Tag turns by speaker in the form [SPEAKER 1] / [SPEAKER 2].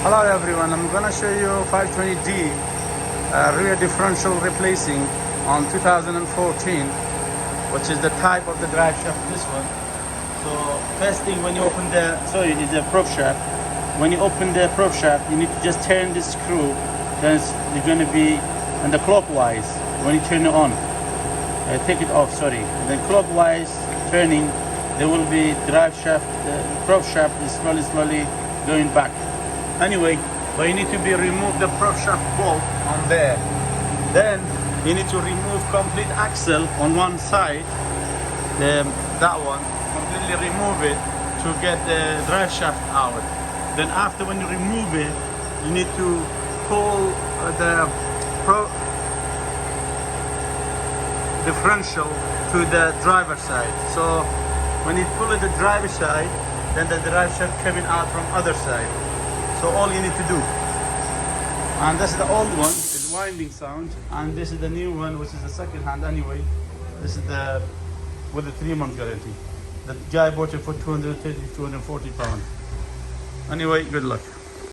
[SPEAKER 1] Hello everyone, I'm gonna show you 520D rear differential replacing on 2014, which is the type of the drive shaft, this one. So first thing, when you open the, sorry, it's a prop shaft. When you open the prop shaft, you need to just turn this screw, then you're gonna be in the clockwise. When you turn it on, take it off, sorry. And then clockwise turning, there will be drive shaft, the prop shaft is slowly going back. Anyway, but you need to remove the prop shaft bolt on there. Then you need to remove complete axle on one side, that one, completely remove it to get the drive shaft out. Then after, when you remove it, you need to pull the differential to the driver's side. So when you pull it the driver's side, then the drive shaft coming out from other side. So all you need to do, and this is the old one, is winding sound, and this is the new one, which is the second hand anyway. This is the with the 3-month guarantee. The guy bought it for 230, 240 pounds. Anyway, good luck.